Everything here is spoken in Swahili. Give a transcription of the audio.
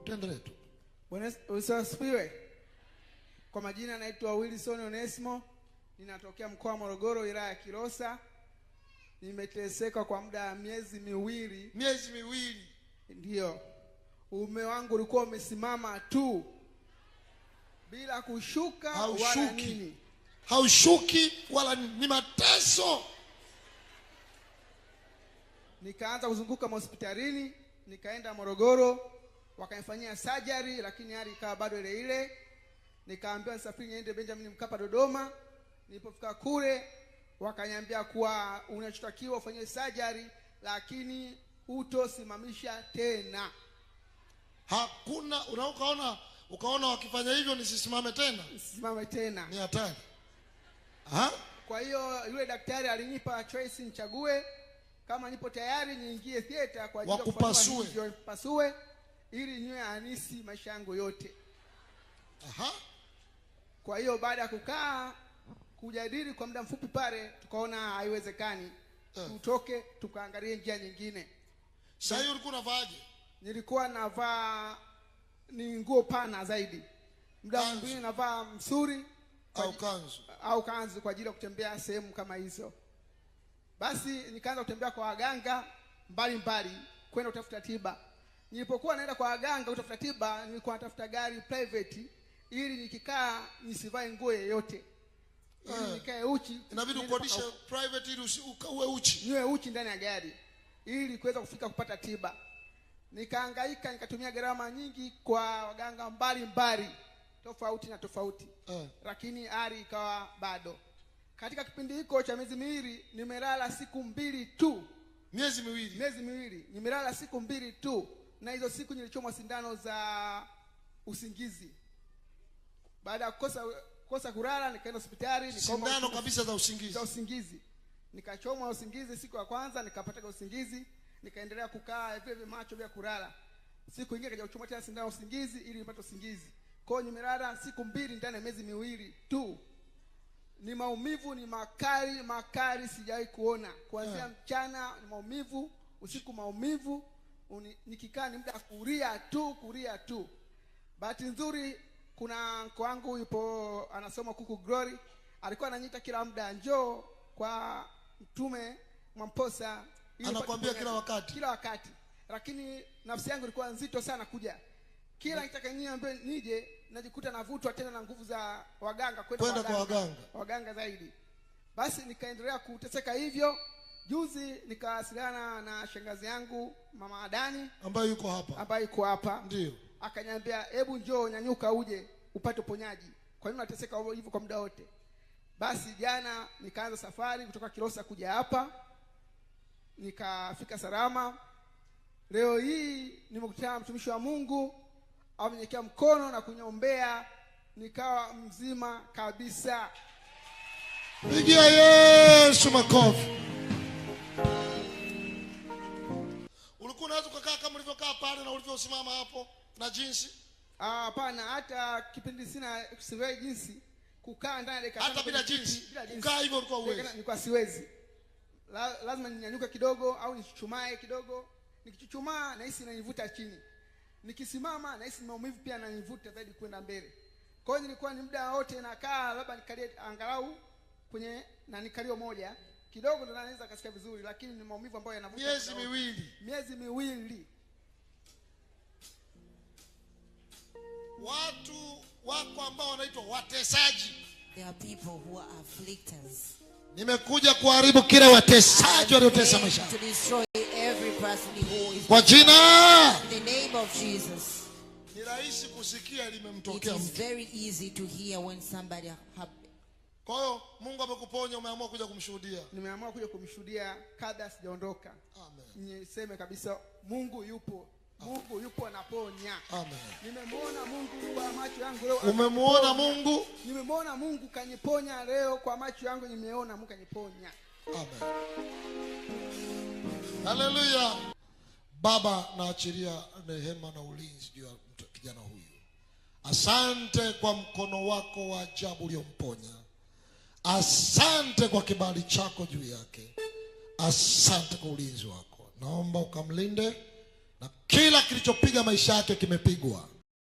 Tuendelee tu. Bwana usifiwe. Kwa majina naitwa Wilson Onesmo. Ninatokea mkoa wa Morogoro, wilaya ya Kilosa. Nimeteseka kwa muda wa miezi miwili. Miezi miwili. Ndio. Uume wangu ulikuwa umesimama tu bila kushuka wala nini. Haushuki wala ni mateso. Nikaanza kuzunguka hospitalini, nikaenda Morogoro, wakanifanyia surgery lakini hali ikawa bado ile ile. Nikaambiwa nisafiri niende Benjamin Mkapa Dodoma. Nilipofika kule wakaniambia kuwa unachotakiwa ufanye surgery lakini utosimamisha tena. Hakuna ukaona wakifanya hivyo nisisimame tena. Nisimame tena. Ni hatari. Kwa hiyo yule daktari alinipa choice nichague kama nipo tayari niingie theater kwa ajili ya kupasue ili niwe anisi maisha yangu yote. Kwa hiyo baada ya kukaa kujadili kwa muda mfupi pale tukaona haiwezekani. Tutoke tukaangalie njia nyingine. Sasa hiyo ulikuwa unavaaje? Nilikuwa navaa ni nguo pana zaidi. Muda mwingine navaa msuri au kanzu kwa ajili ya kutembea sehemu kama hizo. Basi nikaanza kutembea kwa waganga mbalimbali kwenda kutafuta tiba. Nilipokuwa naenda kwa waganga kutafuta tiba, nilikuwa natafuta gari private ili nikikaa nisivae nguo yoyote. Ili nikae uchi. Inabidi ukodishe private ili uwe uchi. Niwe uchi ndani ya gari ili kuweza kufika kupata tiba. Nikahangaika, nikatumia gharama nyingi kwa waganga mbalimbali tofauti. Lakini hali ikawa bado. Katika kipindi hiko cha miezi miwili nimelala siku 2 tu. Miezi miwili. Nimelala siku 2 tu. Na hizo siku nilichomwa sindano za usingizi. Baada ya kukosa kulala nikaenda hospitali sindano kabisa za usingizi. Nikachomwa usingizi siku ya kwanza, nikapata usingizi, nikaendelea kukaa vile macho bila kulala. Siku nyingine kaja kuchomwa tena sindano usingizi ili nipate usingizi. Kwa hiyo nimelala siku 2 ndani ya miezi miwili tu. Ni maumivu ni makali sijawahi kuona. Kuanzia mchana ni maumivu, usiku maumivu, nikikaa ni muda kulia tu. Bahati nzuri kuna mko wangu yupo anasoma Kuku Glory, alikuwa ananiita kila muda njoo kwa mtume Mwamposa, anakuambia kila wakati. Lakini nafsi yangu ilikuwa nzito sana kuja. Kila nitaka niambie nije najikuta navutwa tena na nguvu za waganga kwenda kwa waganga zaidi. Basi nikaendelea kuteseka hivyo. Juzi nikawasiliana na shangazi yangu Mama Adani ambaye yuko hapa. Ndio. Akaniambia hebu njoo nyanyuka uje upate uponyaji. Kwa nini unateseka hivyo kwa muda wote? Basi jana nikaanza safari kutoka Kilosa kuja hapa. Nikafika salama. Leo hii nimekutana na mtumishi wa Mungu, amenyekea mkono na kuniombea nikawa mzima kabisa. Pigia Yesu makofi. Ulikuwa unaweza kukaa kama ulivyokaa pale na ulivyosimama hapo na jinsi? Hapana, hata kipindi siwezi jinsi kukaa ndani dakika hata bila jinsi. Kukaa hivyo ulikuwa uwezi. Nilikuwa siwezi. Lazima ninyanyuke kidogo au nichuchumae kidogo. Nikichuchumaa nahisi inanivuta chini. Nikisimama nahisi maumivu pia yananivuta zaidi kwenda mbele. Kwa hiyo nilikuwa ni muda wote nakaa labda nikalie angalau kwenye na nikalio moja kidogo ndo naweza kasikia vizuri, lakini ni maumivu ambayo yanavuta miezi miwili. Watu wako ambao wanaitwa watesaji. There are people who are afflictors. Nimekuja kuharibu kila watesaji waliotesa maisha. To destroy every person who is. Kwa jina. In the name of Jesus. Ni rahisi kusikia limemtokea mtu. It is very easy to hear when somebody Kwa hiyo Mungu amekuponya, umeamua kuja kumshuhudia. Nimeamua kuja kumshuhudia kabla sijaondoka. Amen. Niseme kabisa Mungu yupo. Mungu yupo anaponya. Amen. Nimemwona Mungu kwa macho yangu leo. Umemuona Mungu? Nimemwona Mungu kaniponya leo kwa macho yangu, nimeona Mungu kaniponya. Amen. Haleluya. Baba, naachilia rehema na ulinzi juu ya kijana huyu. Asante kwa mkono wako wa ajabu uliomponya. Asante kwa kibali chako juu yake. Asante kwa ulinzi wako. Naomba ukamlinde na kila kilichopiga maisha yake kimepigwa.